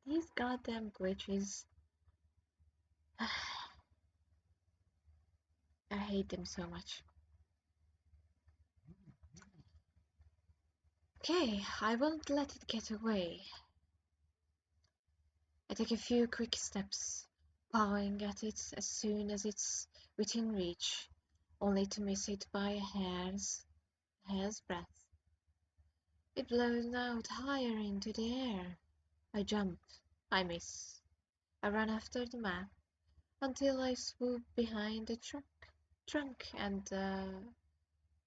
These goddamn glitches. I hate them so much. Okay, I won't let it get away. I take a few quick steps, pawing at it as soon as it's within reach, only to miss it by a hair's breadth. It blows out higher into the air. I jump, I miss. I run after the map until I swoop behind the trunk and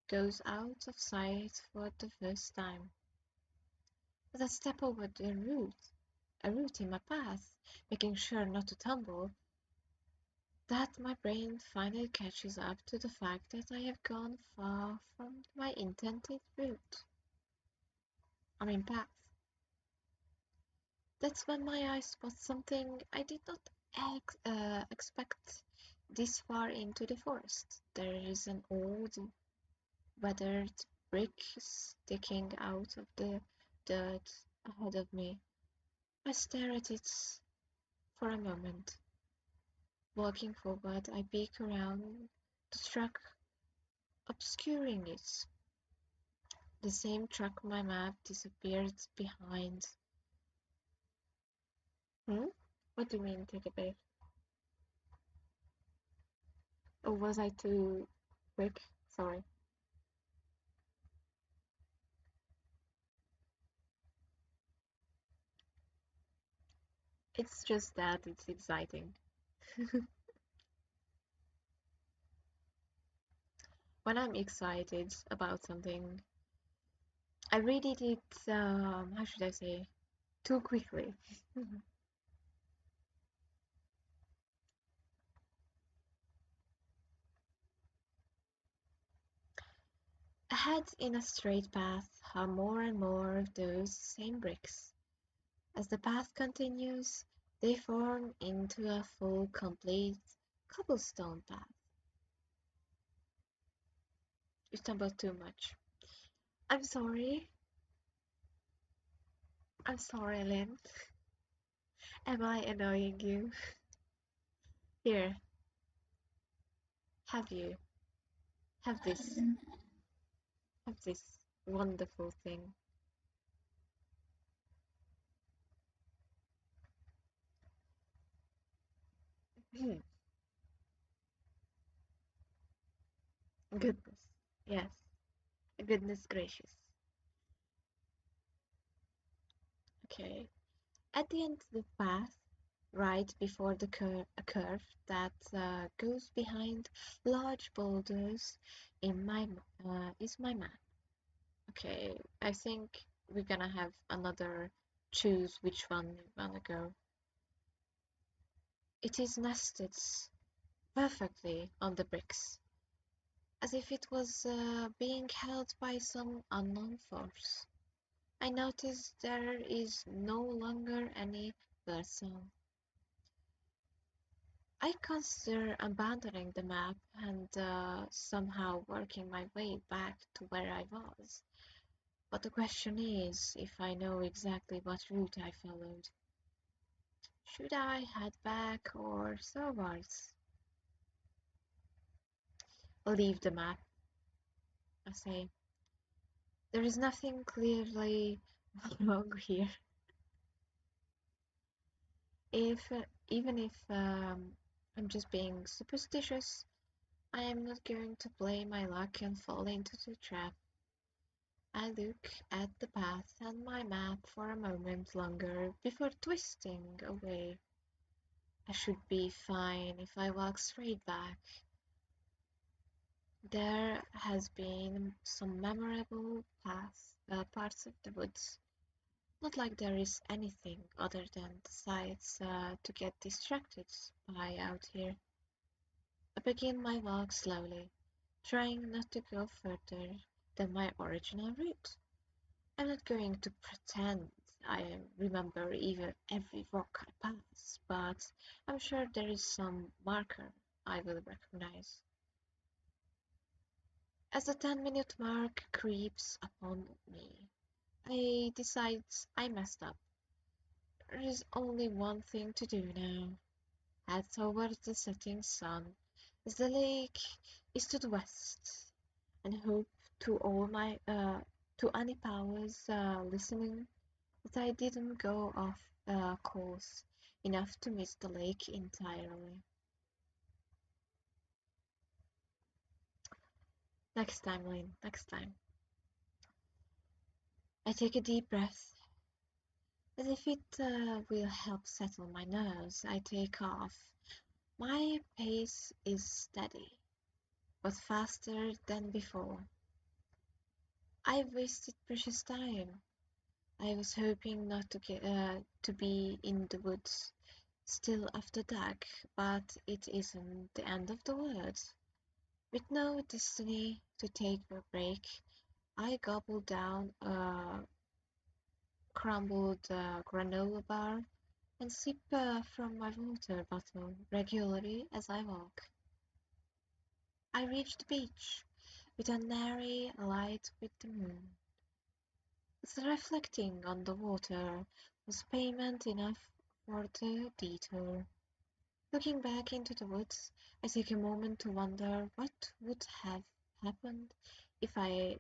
goes out of sight for the first time. As I step over a root in my path, making sure not to tumble, that my brain finally catches up to the fact that I have gone far from my intended route. I mean path. That's when my eye spots something I did not expect this far into the forest. There is an old, weathered brick sticking out of the dirt ahead of me. I stare at it for a moment. Walking forward, I peek around the truck obscuring it. The same truck my map disappeared behind. Hmm? What do you mean, take a break? Or was I too quick? Sorry. It's just that it's exciting. When I'm excited about something, I read it, how should I say, too quickly. Ahead in a straight path are more and more of those same bricks. As the path continues, they form into a full, complete cobblestone path. You stumble too much. I'm sorry. I'm sorry, Lynn. Am I annoying you? Here, have you. Have this. Have this wonderful thing. Goodness. Yes. Goodness gracious. Okay. At the end of the path, right before the a curve that goes behind large boulders is my map. Okay, I think we're gonna have another choose which one you wanna go. It is nested perfectly on the bricks, as if it was being held by some unknown force. I notice there is no longer any bird song. I consider abandoning the map and somehow working my way back to where I was. But the question is if I know exactly what route I followed. Should I head back or southwards? Leave the map, I say. There is nothing clearly wrong here. If even if I'm just being superstitious, I am not going to play my luck and fall into the trap. I look at the path and my map for a moment longer before twisting away. I should be fine if I walk straight back. There has been some memorable parts of the woods. Not like there is anything other than the sights to get distracted by out here. I begin my walk slowly, trying not to go further than my original route. I'm not going to pretend I remember even every rock I pass, but I'm sure there is some marker I will recognize. As the 10-minute mark creeps upon me, I decide I messed up. There is only one thing to do now. Head towards the setting sun, as the lake is to the west, and hope to all my to any powers listening that I didn't go off course enough to miss the lake entirely. Next time, Lynn, next time. I take a deep breath, as if it will help settle my nerves. I take off. My pace is steady, but faster than before. I've wasted precious time. I was hoping not to be in the woods still after dark, but it isn't the end of the world. With no destiny to take a break, I gobble down a crumbled granola bar and sip from my water bottle regularly as I walk. I reach the beach with a nary light with the moon. The reflecting on the water was payment enough for the detour. Looking back into the woods, I take a moment to wonder what would have happened if had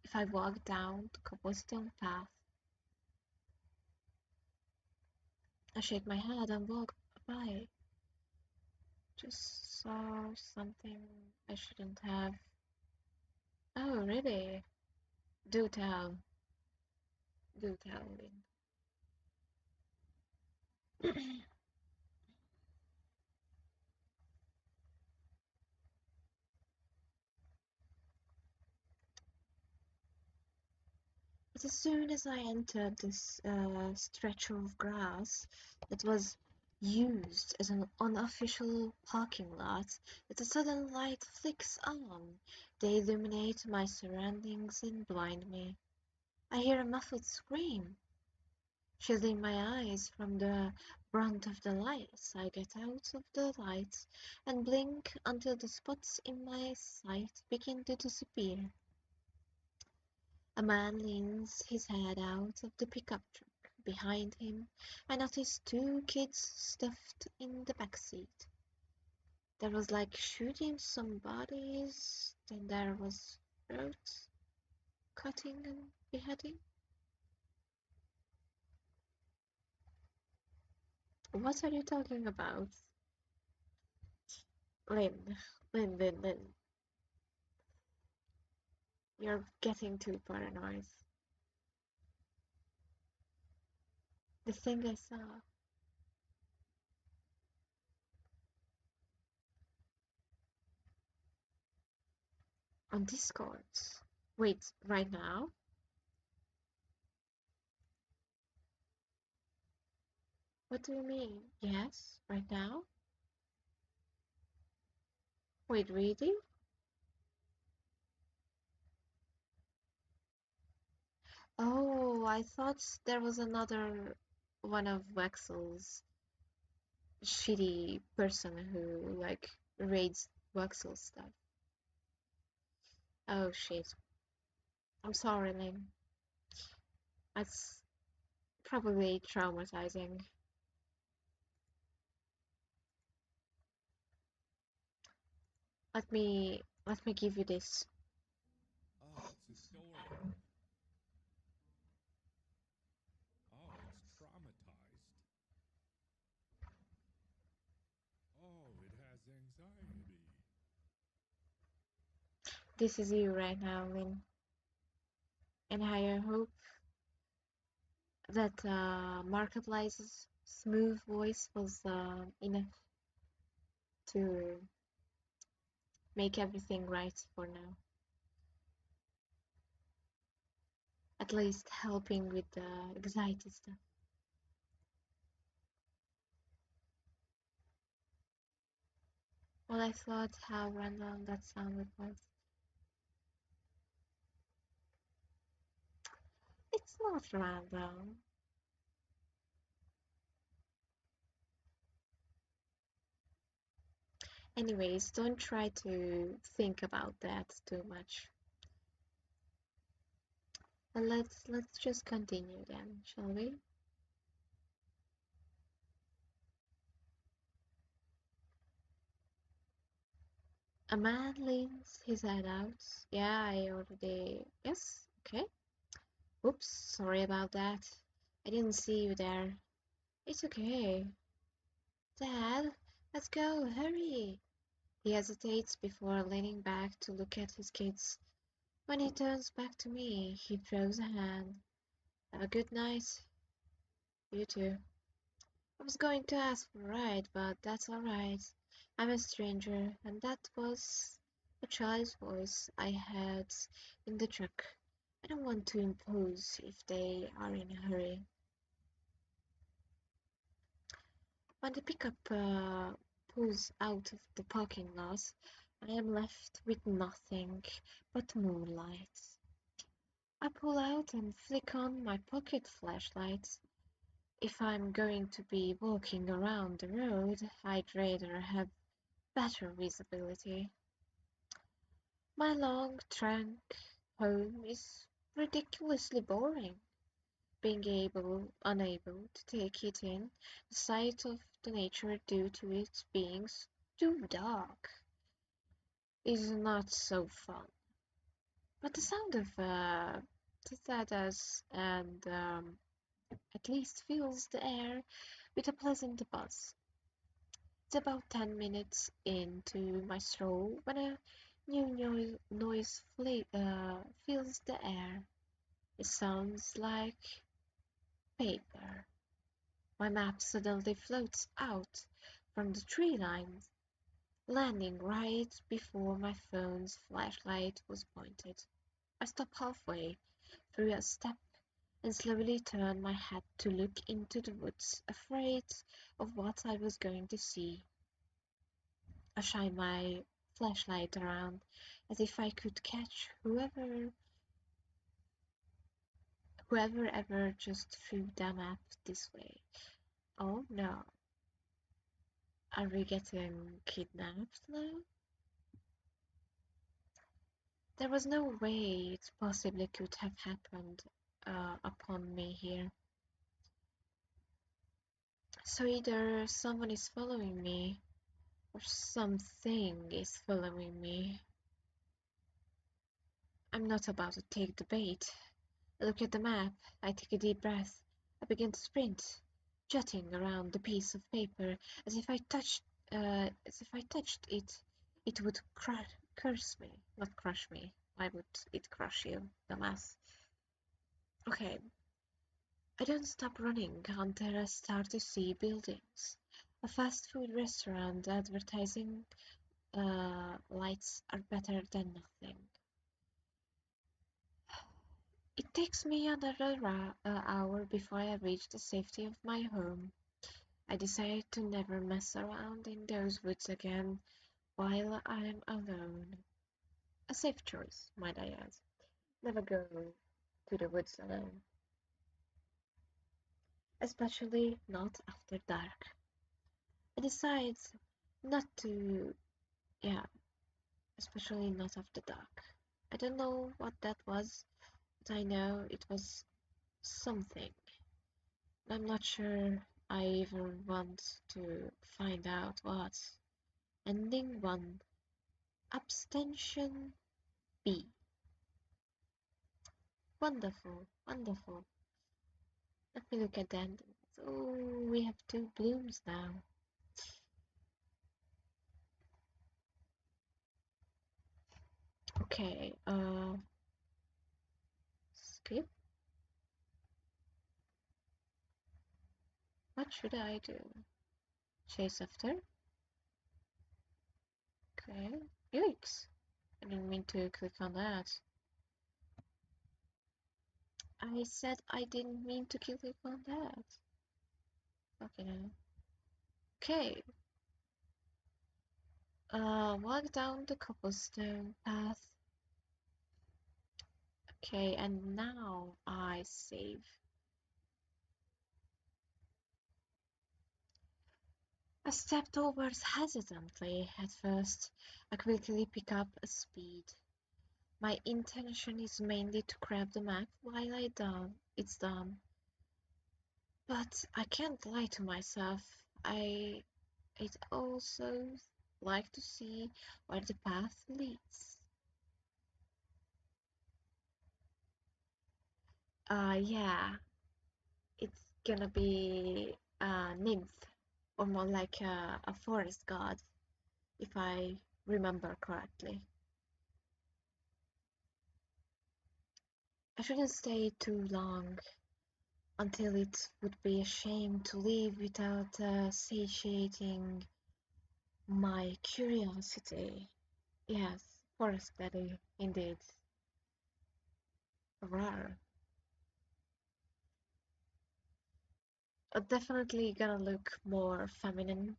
if I walked down the cobblestone path. I shake my head and walk by. Just saw something I shouldn't have. Oh, really? Do tell. Do tell, Lynn. But as soon as I entered this stretch of grass that was used as an unofficial parking lot, that a sudden light flicks on. They illuminate my surroundings and blind me. I hear a muffled scream, shielding my eyes from the brunt of the lights. I get out of the lights and blink until the spots in my sight begin to disappear. A man leans his head out of the pickup truck. Behind him, I notice two kids stuffed in the back seat. There was like shooting some bodies, then there was throats, cutting and beheading. What are you talking about? Lynn, Lynn, you're getting too paranoid. The thing I saw on Discord. Wait, right now? What do you mean? Yes, right now? Wait, really? Oh, I thought there was another one of Waxel's shitty person who like raids Waxel stuff. Oh shit. I'm sorry, Lynn. That's probably traumatizing. Let me give you this. Oh, it's historic. Oh, it's traumatized. Oh, it has anxiety. This is you right now, Lynn. And I hope that Markiplier's smooth voice was enough to make everything right for now. At least helping with the anxiety stuff. Well, I thought how random that sounded was. It's not random. Anyways, don't try to think about that too much. And let's just continue then, shall we? A man leans his head out. Yeah, I already. Yes, okay. Oops, sorry about that. I didn't see you there. It's okay. Dad, let's go, hurry. He hesitates before leaning back to look at his kids. When he turns back to me, he throws a hand. Have a good night. You too. I was going to ask for a ride, but that's alright. I'm a stranger, and that was a child's voice I heard in the truck. I don't want to impose if they are in a hurry. When the pickup pulls out of the parking lot, I am left with nothing but moonlight. I pull out and flick on my pocket flashlight. If I'm going to be walking around the road, I'd rather have better visibility. My long trek home is ridiculously boring. Unable to take it in, the sight of the nature due to its being too dark is not so fun. But the sound of cicadas and at least fills the air with a pleasant buzz. It's about 10 minutes into my stroll when a new noise fills the air. It sounds like paper. My map suddenly floats out from the tree line, landing right before my phone's flashlight was pointed. I stop halfway through a step and slowly turn my head to look into the woods, afraid of what I was going to see. I shine my flashlight around as if I could catch whoever ever just threw the map this way. Oh no, are we getting kidnapped now? There was no way it possibly could have happened upon me here. So either someone is following me or something is following me. I'm not about to take the bait. I look at the map, I take a deep breath, I begin to sprint, jutting around the piece of paper as if I touched it, it would curse me, not crush me. Why would it crush you, dumbass? Okay, I don't stop running until I start to see buildings. A fast food restaurant advertising lights are better than nothing. It takes me another hour before I reach the safety of my home. I decide to never mess around in those woods again while I'm alone. A safe choice, might I add. Never go to the woods alone, especially not after dark. I decide not to, yeah, especially not after dark. I don't know what that was, but I know it was something. I'm not sure I even want to find out what. Ending 1. Abstention B. Wonderful, wonderful. Let me look at that. Oh, we have 2 blooms now. Okay, skip. What should I do? Chase after? Okay. Yikes. I didn't mean to click on that. I said I didn't mean to click on that. Okay. Okay. Walk down the cobblestone path. Okay, and now I save. I stepped over hesitantly at first. I quickly pick up a speed. My intention is mainly to grab the map while it's done. But I can't lie to myself. It also like to see where the path leads. Yeah, it's gonna be a nymph, or more like a forest god, if I remember correctly. I shouldn't stay too long, until it would be a shame to leave without satiating my curiosity. Yes, forest daddy, indeed. Rar. Definitely gonna look more feminine,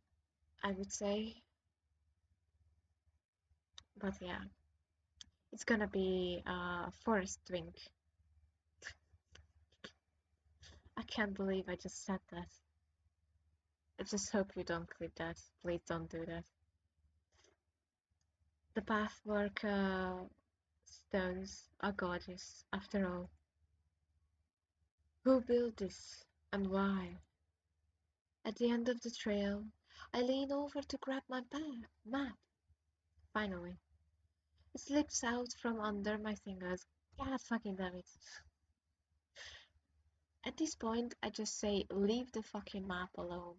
I would say. But yeah, it's gonna be forest twink. I can't believe I just said that. I just hope you don't clip that. Please don't do that. The pathwork stones are gorgeous, after all. Who built this, and why? At the end of the trail, I lean over to grab my map. Finally, it slips out from under my fingers. God fucking damn it. At this point, I just say, leave the fucking map alone.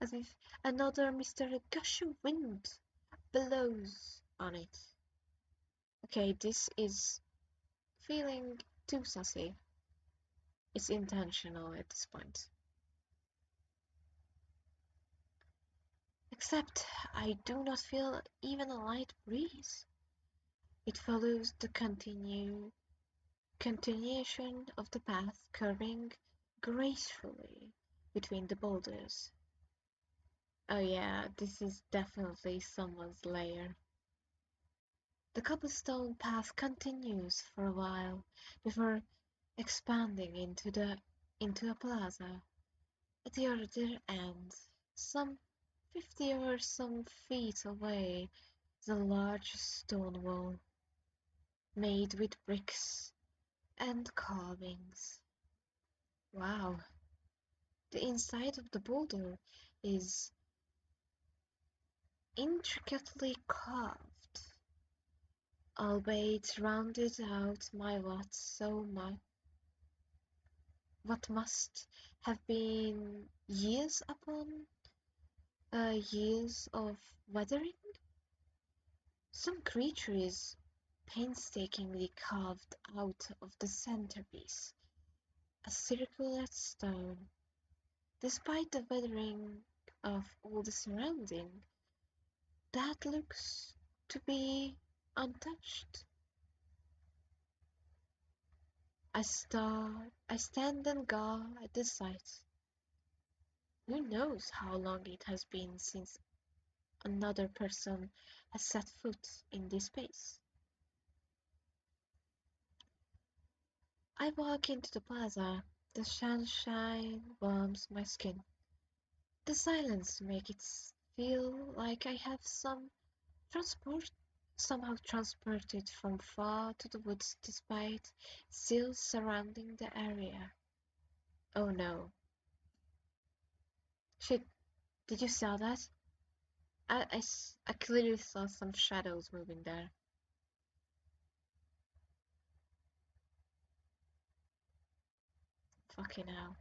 As if another Mr. Gush of Wind blows on it. Okay, this is feeling too sassy. It's intentional at this point. Except I do not feel even a light breeze. It follows the continuation of the path, curving gracefully between the boulders. Oh yeah, this is definitely someone's lair. The cobblestone path continues for a while before expanding into a plaza. At the other end, some 50 or some feet away, is a large stone wall made with bricks and carvings. Wow, the inside of the boulder is intricately carved, albeit rounded out by what must have been years upon years of weathering. Some creature is painstakingly carved out of the centerpiece, a circular stone. Despite the weathering of all the surrounding, that looks to be untouched. I stand and gaw at the sight. Who knows how long it has been since another person has set foot in this space. I walk into the plaza. The sunshine warms my skin. The silence makes it feel like I have transport somehow transported from far to the woods despite still surrounding the area. Oh no. Shit, did you saw that? I clearly saw some shadows moving there. Fucking hell.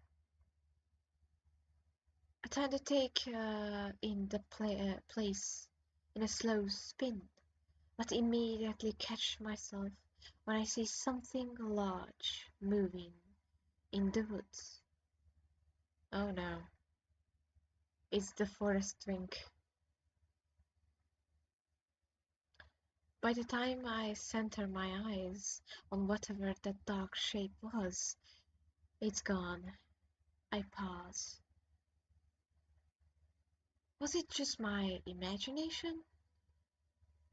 I try to take in the place in a slow spin, but immediately catch myself when I see something large moving in the woods. Oh no, it's the forest twink. By the time I center my eyes on whatever that dark shape was, it's gone. I pause. Was it just my imagination?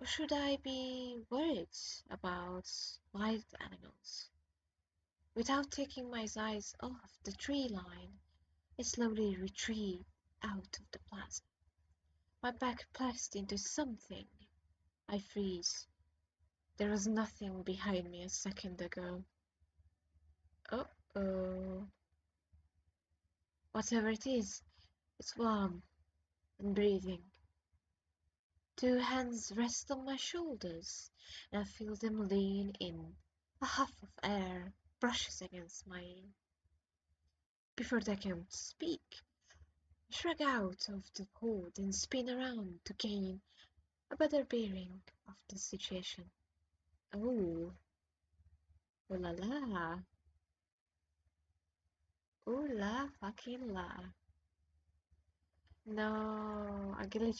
Or should I be worried about wild animals? Without taking my eyes off the tree line, I slowly retreat out of the plaza. My back pressed into something. I freeze. There was nothing behind me a second ago. Uh-oh. Whatever it is, it's warm. and breathing. Two hands rest on my shoulders, and I feel them lean in. A huff of air brushes against mine. Before they can speak, I shrug out of the hold and spin around to gain a better bearing of the situation. Oh, oh la la, oh la fucking la. No, I glitched